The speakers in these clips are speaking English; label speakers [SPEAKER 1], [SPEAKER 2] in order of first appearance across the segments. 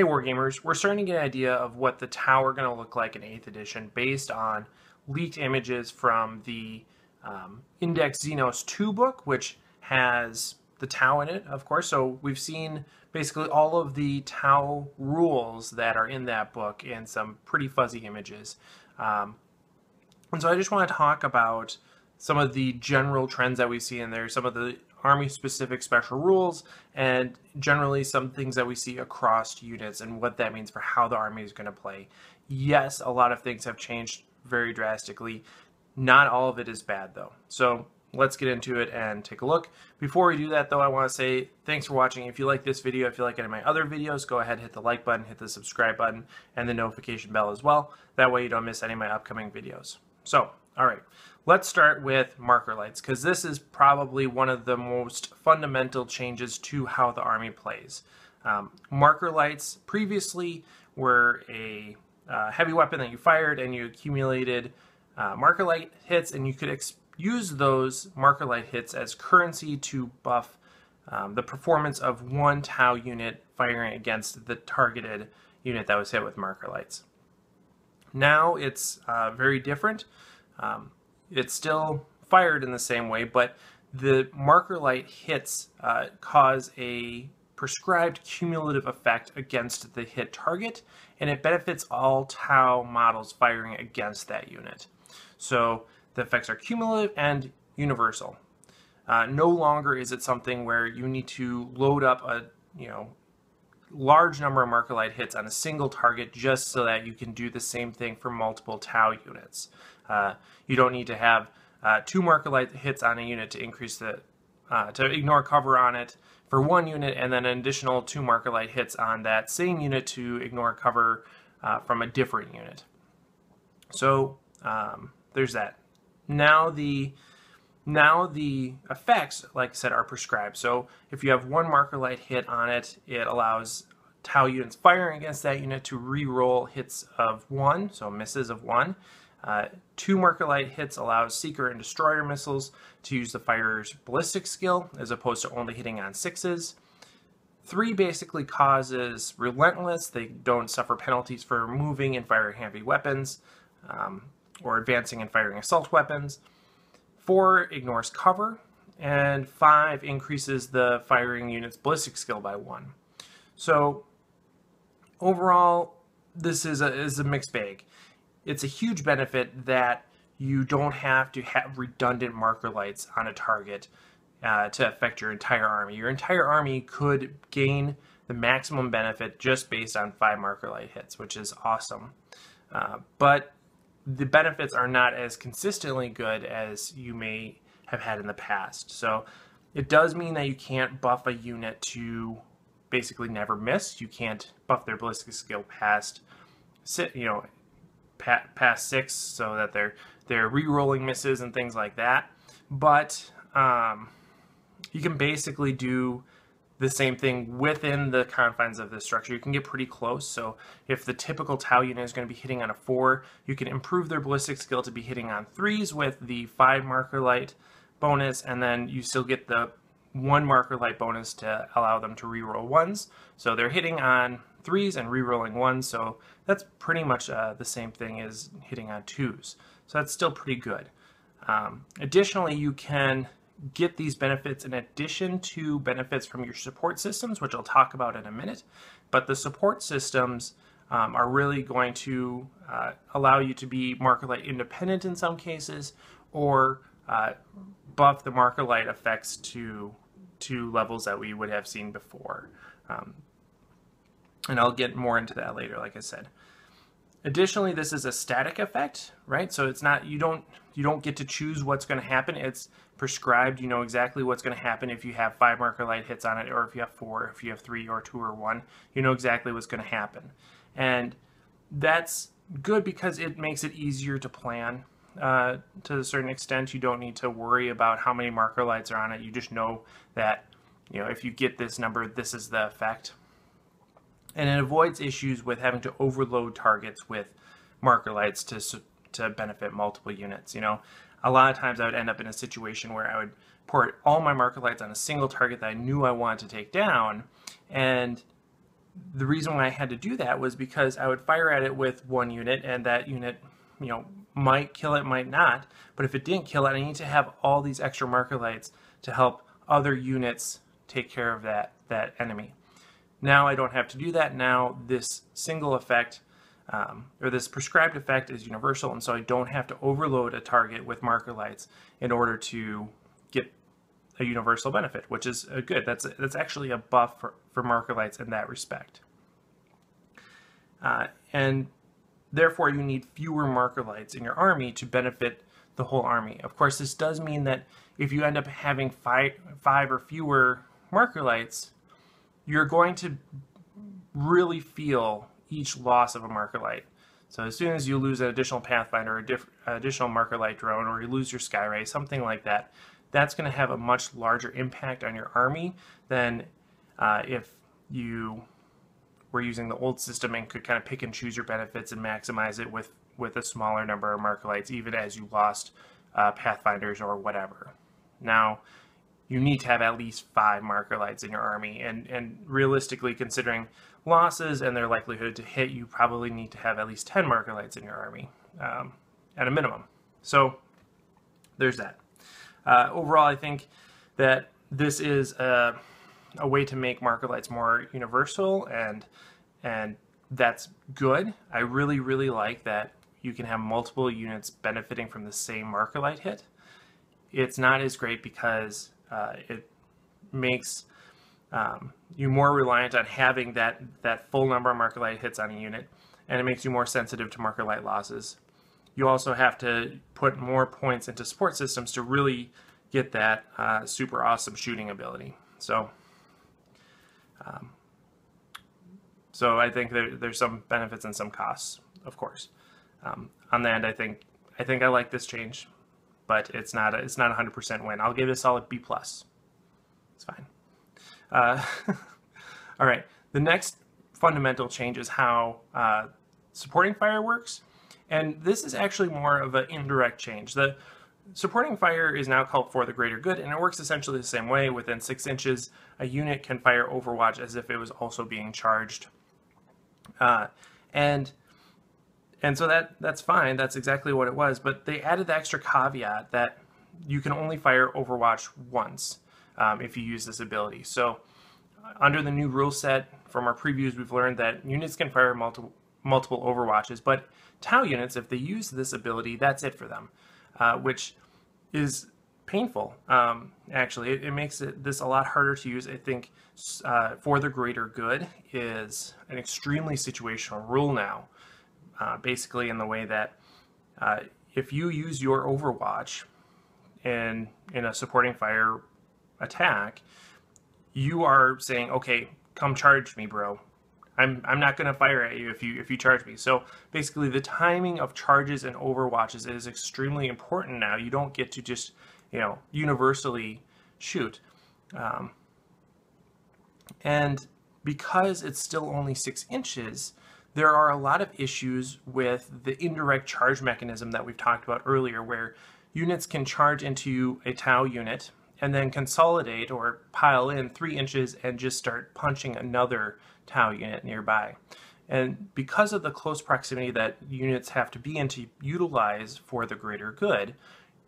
[SPEAKER 1] Hey Wargamers, we're starting to get an idea of what the Tau are going to look like in 8th edition based on leaked images from the Index Xenos 2 book, which has the Tau in it, of course. So we've seen basically all of the Tau rules that are in that book in some pretty fuzzy images. And so I just want to talk about some of the general trends that we see in there, some of the Army-specific special rules, and generally some things that we see across units and what that means for how the Army is going to play. Yes, a lot of things have changed very drastically. Not all of it is bad, though. So let's get into it and take a look. Before we do that, though, I want to say thanks for watching. If you like this video, if you like any of my other videos, go ahead, hit the like button, hit the subscribe button, and the notification bell as well. That way you don't miss any of my upcoming videos. So, all right, let's start with Markerlights, because this is probably one of the most fundamental changes to how the Army plays. Markerlights previously were a heavy weapon that you fired and you accumulated Markerlight hits, and you could use those Markerlight hits as currency to buff the performance of one Tau unit firing against the targeted unit that was hit with Markerlights. Now it's very different. It's still fired in the same way, but the Markerlight hits cause a prescribed cumulative effect against the hit target, and it benefits all Tau models firing against that unit. So the effects are cumulative and universal. No longer is it something where you need to load up a large number of Markerlight hits on a single target just so that you can do the same thing for multiple Tau units. You don't need to have 2 Markerlight hits on a unit to increase the to ignore cover on it for one unit, and then an additional 2 Markerlight hits on that same unit to ignore cover from a different unit. So there's that. Now the effects, like I said, are prescribed. So if you have 1 Markerlight hit on it, it allows Tau units firing against that unit to re-roll hits of 1, so misses of 1. 2 Markerlight hits allows Seeker and Destroyer missiles to use the fighter's ballistic skill as opposed to only hitting on 6s. 3 basically causes Relentless. They don't suffer penalties for moving and firing heavy weapons or advancing and firing assault weapons. 4 ignores cover, and 5 increases the firing unit's ballistic skill by 1. So overall, this is a mixed bag. It's a huge benefit that you don't have to have redundant Markerlights on a target to affect your entire army. Your entire army could gain the maximum benefit just based on 5 Markerlight hits, which is awesome. But the benefits are not as consistently good as you may have had in the past. So it does mean that you can't buff a unit to basically never miss. You can't buff their ballistic skill past 6, so that they're re-rolling misses and things like that. But you can basically do the same thing within the confines of this structure. You can get pretty close. So if the typical Tau unit is going to be hitting on a 4, you can improve their ballistic skill to be hitting on 3s with the 5 Markerlight bonus, and then you still get the 1 Markerlight bonus to allow them to reroll 1s. So they're hitting on 3s and rerolling 1s, so that's pretty much the same thing as hitting on 2s. So that's still pretty good. Additionally, you can get these benefits in addition to benefits from your support systems, which I'll talk about in a minute. But the support systems are really going to allow you to be Markerlight independent in some cases, or buff the Markerlight effects to levels that we would have seen before. And I'll get more into that later, like I said. Additionally, this is a static effect, right? So it's not, you don't get to choose what's going to happen. It's prescribed. You know exactly what's going to happen if you have 5 Markerlight hits on it, or if you have 4, if you have 3 or 2 or 1. You know exactly what's going to happen. And that's good because it makes it easier to plan. To a certain extent, you don't need to worry about how many Markerlights are on it. You just know that, if you get this number, this is the effect. And it avoids issues with having to overload targets with Markerlights to benefit multiple units. A lot of times I would end up in a situation where I would pour all my Markerlights on a single target that I knew I wanted to take down, and the reason why I had to do that was because I would fire at it with one unit, and that unit, might kill it, might not. But if it didn't kill it, I need to have all these extra marker lights to help other units take care of that enemy. Now I don't have to do that. Now this single effect, or this prescribed effect, is universal, and so I don't have to overload a target with marker lights in order to get a universal benefit, which is good. That's actually a buff for marker lights in that respect. And therefore you need fewer marker lights in your army to benefit the whole army. Of course, this does mean that if you end up having five or fewer marker lights, you're going to really feel each loss of a marker light. So as soon as you lose an additional Pathfinder, or additional marker light drone, or you lose your Skyray, something like that, that's going to have a much larger impact on your army than if you were using the old system and could kind of pick and choose your benefits and maximize it with a smaller number of marker lights, even as you lost Pathfinders or whatever. Now, you need to have at least 5 marker lights in your army, and realistically, considering losses and their likelihood to hit, you probably need to have at least 10 marker lights in your army at a minimum. So there's that. Overall, I think that this is a way to make marker lights more universal, and that's good. I really, really like that you can have multiple units benefiting from the same marker light hit. It's not as great because it makes you more reliant on having that full number of marker light hits on a unit, and it makes you more sensitive to marker light losses. You also have to put more points into support systems to really get that super awesome shooting ability. So I think there's some benefits and some costs, of course. On the end, I think I like this change, but it's not a 100% win. I'll give it a solid B+. It's fine. All right. The next fundamental change is how supporting fire works, and this is actually more of an indirect change. The supporting fire is now called For the Greater Good, and it works essentially the same way. Within 6 inches, a unit can fire Overwatch as if it was also being charged. And so that's fine. That's exactly what it was. But they added the extra caveat that you can only fire Overwatch once if you use this ability. So under the new rule set from our previews, we've learned that units can fire multiple Overwatches, but Tau units, if they use this ability, that's it for them, which is painful. Actually, it makes this a lot harder to use. I think For the Greater Good is an extremely situational rule now. Basically in the way that if you use your Overwatch in a supporting fire attack, you are saying, okay, come charge me, bro. I'm not going to fire at you if you charge me. So basically the timing of charges and Overwatches is extremely important now. You don't get to just universally shoot. And because it's still only 6 inches, there are a lot of issues with the indirect charge mechanism that we've talked about earlier, where units can charge into a Tau unit and then consolidate or pile in 3 inches and just start punching another Tau unit nearby. And because of the close proximity that units have to be in to utilize For the Greater Good,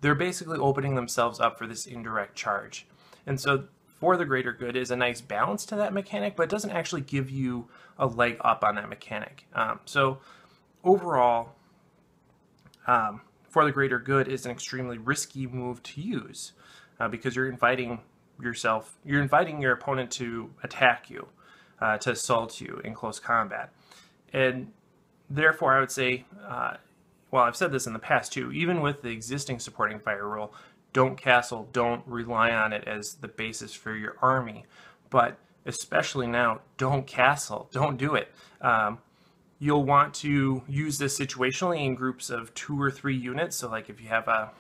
[SPEAKER 1] they're basically opening themselves up for this indirect charge. And so For the Greater Good is a nice balance to that mechanic, but it doesn't actually give you a leg up on that mechanic. So overall, For the Greater Good is an extremely risky move to use because you're inviting your opponent to attack you, to assault you in close combat. And therefore I would say, well, I've said this in the past too, even with the existing supporting fire rule, don't castle, don't rely on it as the basis for your army. But especially now, don't castle, don't do it. You'll want to use this situationally in groups of 2 or 3 units. So like if you have a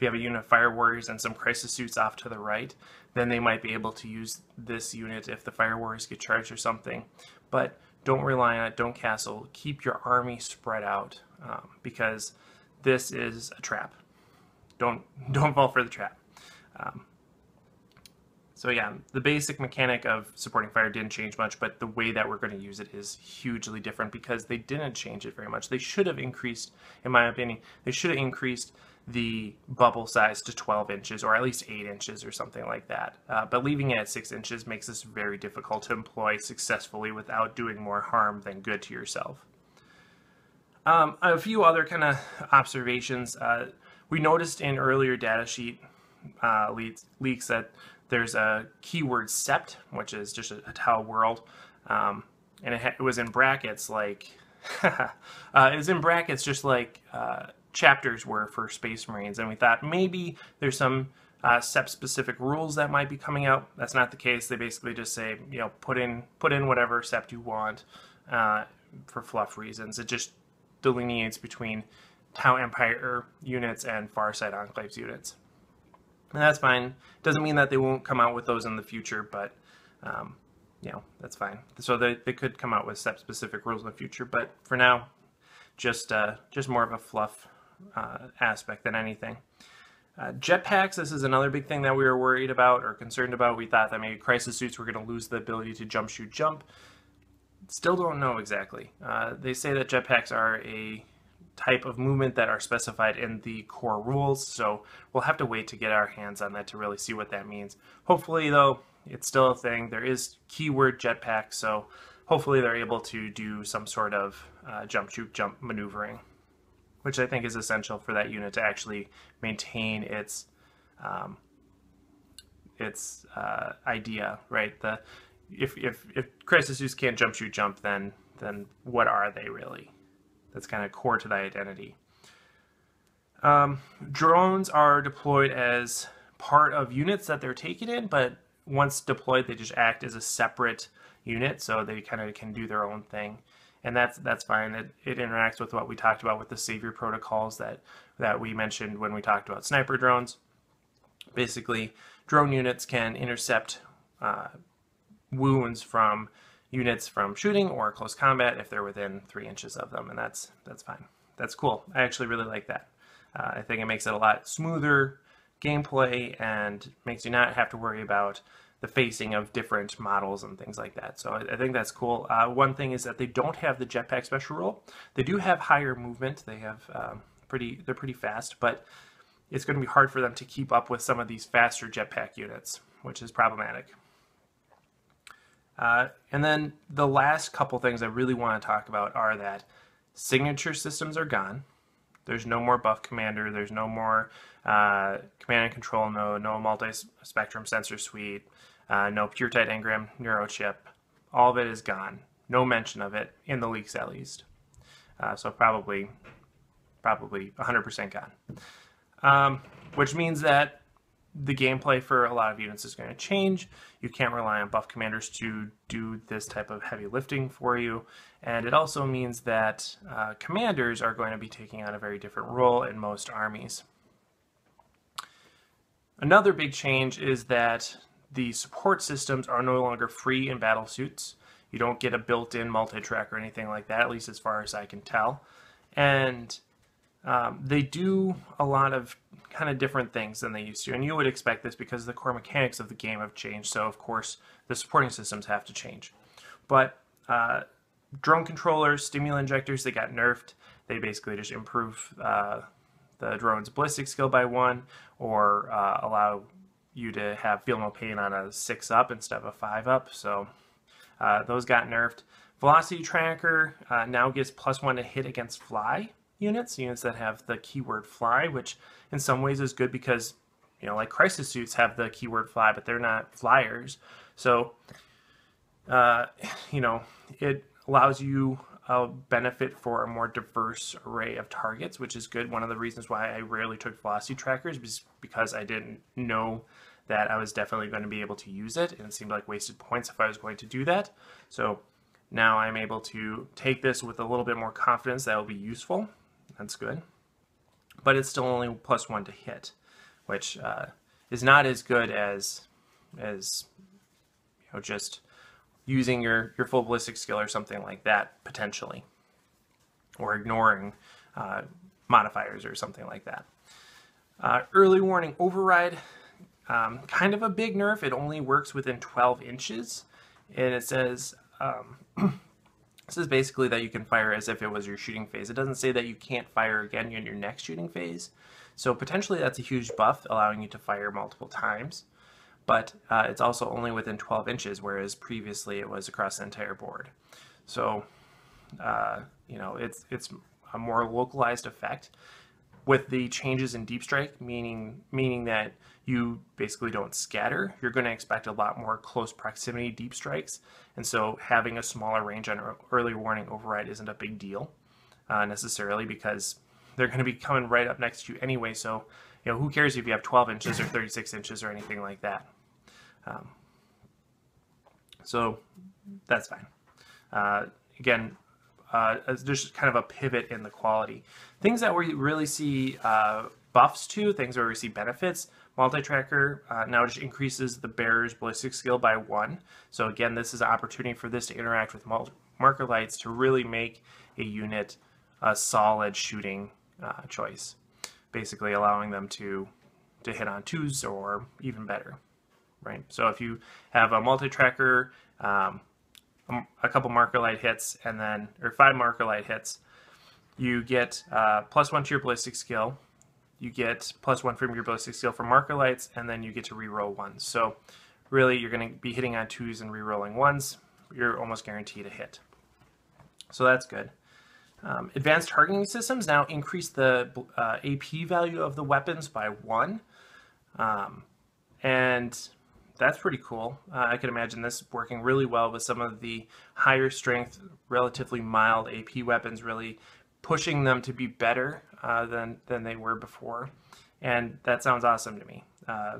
[SPEAKER 1] unit of fire warriors and some crisis suits off to the right, then they might be able to use this unit if the fire warriors get charged or something. But don't rely on it, don't castle, keep your army spread out because this is a trap. Don't fall for the trap. So yeah, the basic mechanic of supporting fire didn't change much, but the way that we're going to use it is hugely different because they didn't change it very much. They should have increased, in my opinion, they should have increased the bubble size to 12 inches or at least 8 inches or something like that. But leaving it at 6 inches makes this very difficult to employ successfully without doing more harm than good to yourself. A few other kind of observations. We noticed in earlier datasheet leaks that there's a keyword sept, which is just a tau world, and it was in brackets like it was in brackets just like chapters were for Space Marines, and we thought maybe there's some sept specific rules that might be coming out. That's not the case. They basically just say, you know, put in whatever sept you want for fluff reasons. It just delineates between Tau Empire units and Farside Enclaves units. And that's fine. Doesn't mean that they won't come out with those in the future, but you know, that's fine. So they could come out with sept-specific rules in the future, but for now, just more of a fluff aspect than anything. Jetpacks, this is another big thing that we were worried about or concerned about. We thought that maybe crisis suits were going to lose the ability to jump, shoot, jump. Still don't know exactly. They say that jetpacks are a type of movement that are specified in the core rules, so we'll have to wait to get our hands on that to really see what that means. Hopefully, though, it's still a thing. There is keyword jetpack, so hopefully they're able to do some sort of jump, shoot, jump maneuvering, which I think is essential for that unit to actually maintain its idea, right? If crisis suits can't jump, shoot, jump, then what are they really? That's kind of core to the identity. Drones are deployed as part of units that they're taken in, but once deployed, they just act as a separate unit, so they kind of can do their own thing, and that's fine. It interacts with what we talked about with the savior protocols that we mentioned when we talked about sniper drones. Basically, drone units can intercept wounds from units from shooting or close combat if they're within 3 inches of them, and that's fine. That's cool. I actually really like that. I think it makes it a lot smoother gameplay and makes you not have to worry about the facing of different models and things like that. So I think that's cool. One thing is that they don't have the jetpack special rule. They do have higher movement. They have they're pretty fast, but it's going to be hard for them to keep up with some of these faster jetpack units, which is problematic. And then the last couple things I really want to talk about are that signature systems are gone. There's no more buff commander. There's no more command and control node, no multi-spectrum sensor suite, no PureTide engram neurochip. All of it is gone. No mention of it in the leaks, at least. So probably 100% gone. Which means that the gameplay for a lot of units is going to change. You can't rely on buff commanders to do this type of heavy lifting for you, and it also means that commanders are going to be taking on a very different role in most armies. Another big change is that the support systems are no longer free in battle suits. You don't get a built-in multi-track or anything like that, at least as far as I can tell. And they do a lot of kind of different things than they used to, and you would expect this because the core mechanics of the game have changed, so of course the supporting systems have to change. But drone controllers, stimulant injectors, they got nerfed. They basically just improve the drone's ballistic skill by 1, or allow you to have feel no pain on a 6-up instead of a 5-up, so those got nerfed. Velocity tracker now gives +1 to hit against fly units that have the keyword fly, which in some ways is good because, you know, like crisis suits have the keyword fly, but they're not flyers. So, you know, it allows you a benefit for a more diverse array of targets, which is good. One of the reasons why I rarely took velocity trackers was because I didn't know that I was definitely going to be able to use it, and it seemed like wasted points if I was going to do that. So now I'm able to take this with a little bit more confidence that it will be useful. That's good. But it's still only +1 to hit, which is not as good as you know, just using your full ballistic skill or something like that, potentially, or ignoring modifiers or something like that. Early warning override kind of a big nerf. It only works within 12 inches. And it says, this is basically that you can fire as if it was your shooting phase. It doesn't say that you can't fire again in your next shooting phase. So potentially that's a huge buff, allowing you to fire multiple times. But it's also only within 12 inches, whereas previously it was across the entire board. So, you know, it's a more localized effect. With the changes in deep strike, meaning that you basically don't scatter, you're going to expect a lot more close proximity deep strikes, and so having a smaller range on early warning override isn't a big deal necessarily, because they're going to be coming right up next to you anyway. So, you know, who cares if you have 12 inches or 36 inches or anything like that? So that's fine. Again, there's kind of a pivot in the quality. Things that we really see buffs to, things where we see benefits. Multi-tracker now just increases the bearer's ballistic skill by 1. So again, this is an opportunity for this to interact with Markerlights to really make a unit a solid shooting choice, basically allowing them to hit on 2s or even better, right? So if you have a multi-tracker, a couple Markerlight hits, and then, or 5 Markerlight hits, you get +1 to your ballistic skill. You get +1 from your ballistic skill for Markerlights, and then you get to reroll 1s. So really, you're going to be hitting on 2s and rerolling 1s. You're almost guaranteed a hit. So that's good. Advanced targeting systems now increase the AP value of the weapons by 1. And that's pretty cool. I can imagine this working really well with some of the higher strength, relatively mild AP weapons, really pushing them to be better than they were before. And that sounds awesome to me.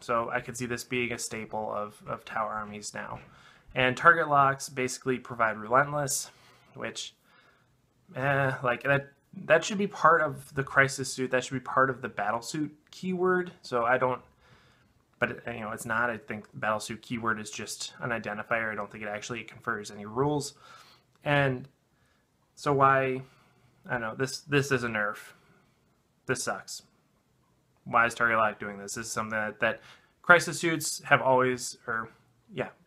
[SPEAKER 1] So I could see this being a staple of Tau armies now. And target locks basically provide relentless, which, like that should be part of the crisis suit. That should be part of the battle suit keyword. So I don't. But you know, it's not. I think the battlesuit keyword is just an identifier. I don't think it actually confers any rules. And so why? I don't know. This is a nerf. This sucks. Why is Target Lock doing this? This is something that crisis suits have always,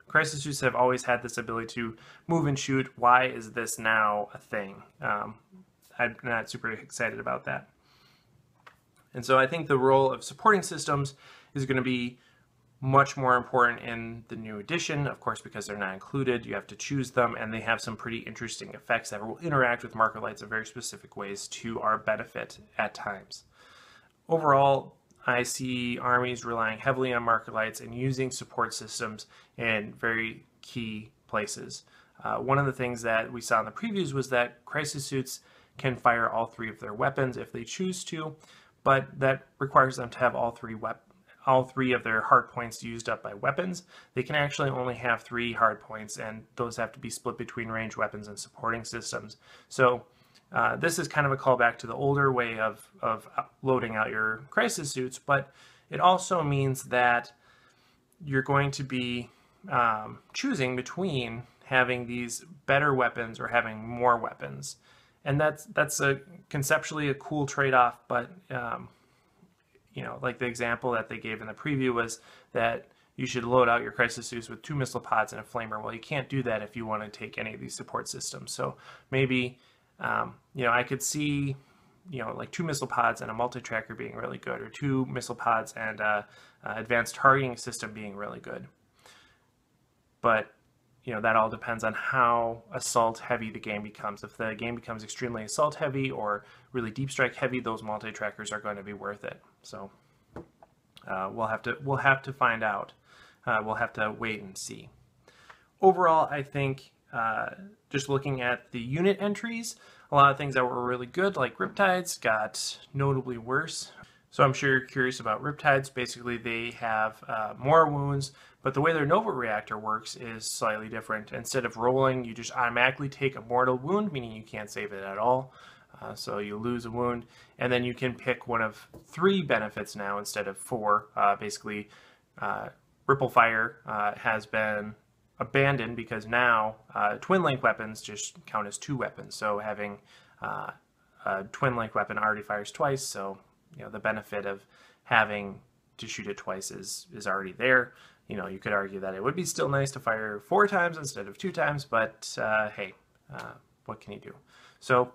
[SPEAKER 1] crisis suits have always had this ability to move and shoot. Why is this now a thing? I'm not super excited about that. And so I think the role of supporting systems is going to be much more important in the new edition, of course, because they're not included. You have to choose them, and they have some pretty interesting effects that will interact with Markerlights in very specific ways to our benefit at times. Overall, I see armies relying heavily on Markerlights and using support systems in very key places. One of the things that we saw in the previews was that crisis suits can fire all 3 of their weapons if they choose to, but that requires them to have all 3 of their hard points used up by weapons. They can actually only have 3 hard points, and those have to be split between ranged weapons and supporting systems. So this is kind of a callback to the older way of loading out your crisis suits, but it also means that you're going to be choosing between having these better weapons or having more weapons. And that's conceptually a cool trade-off, but you know, like the example that they gave in the preview was that you should load out your crisis suits with 2 missile pods and a flamer. Well, you can't do that if you want to take any of these support systems. So maybe, you know, I could see, you know, like 2 missile pods and a multi-tracker being really good, or 2 missile pods and a advanced targeting system being really good. But you know, that all depends on how assault heavy the game becomes. If the game becomes extremely assault heavy or really deep strike heavy, those multi-trackers are going to be worth it. So we'll have to find out. We'll have to wait and see. Overall, I think just looking at the unit entries, a lot of things that were really good, like Riptides, got notably worse. So I'm sure you're curious about Riptides. Basically, they have more wounds, but the way their Nova Reactor works is slightly different. Instead of rolling, you just automatically take a mortal wound, meaning you can't save it at all. So you lose a wound, and then you can pick one of 3 benefits now instead of 4. Basically, Ripple Fire has been abandoned because now twin link weapons just count as 2 weapons. So having a twin link weapon already fires twice, so you know the benefit of having to shoot it twice is already there. You know, you could argue that it would be still nice to fire 4 times instead of 2 times, but hey, what can you do? So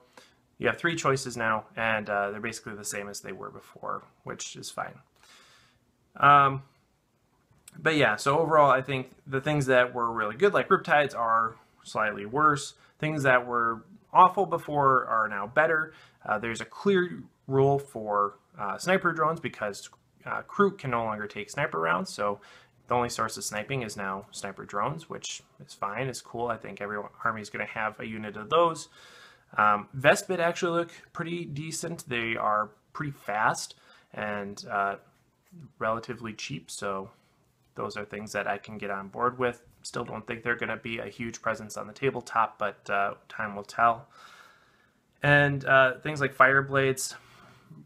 [SPEAKER 1] you have 3 choices now, and they're basically the same as they were before, which is fine. But yeah, so overall, I think the things that were really good, like Riptides, are slightly worse. Things that were awful before are now better. There's a clear rule for sniper drones because crew can no longer take sniper rounds, so the only source of sniping is now sniper drones, which is fine, is cool. I think every army is going to have a unit of those. Vestbit actually look pretty decent. They are pretty fast and relatively cheap, so those are things that I can get on board with. Still don't think they're going to be a huge presence on the tabletop, but time will tell. And things like fire blades,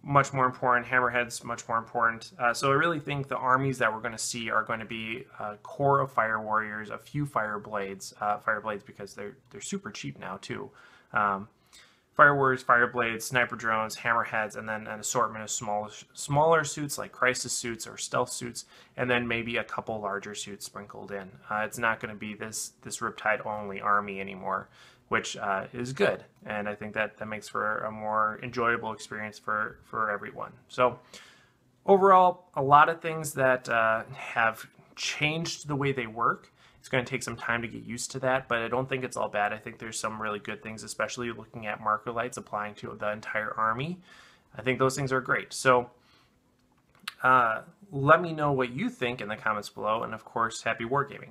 [SPEAKER 1] much more important. Hammerheads, much more important. So I really think the armies that we're going to see are going to be a core of fire warriors, a few fire blades because they're super cheap now too. Fire warriors, fire blades, sniper drones, hammerheads, and then an assortment of smaller suits like crisis suits or stealth suits, and then maybe a couple larger suits sprinkled in. It's not going to be this Riptide only army anymore, which is good, and I think that makes for a more enjoyable experience for everyone. So overall, a lot of things that have changed the way they work. It's going to take some time to get used to that, but I don't think it's all bad. I think there's some really good things, especially looking at Markerlights applying to the entire army. I think those things are great. So let me know what you think in the comments below, and of course, happy wargaming.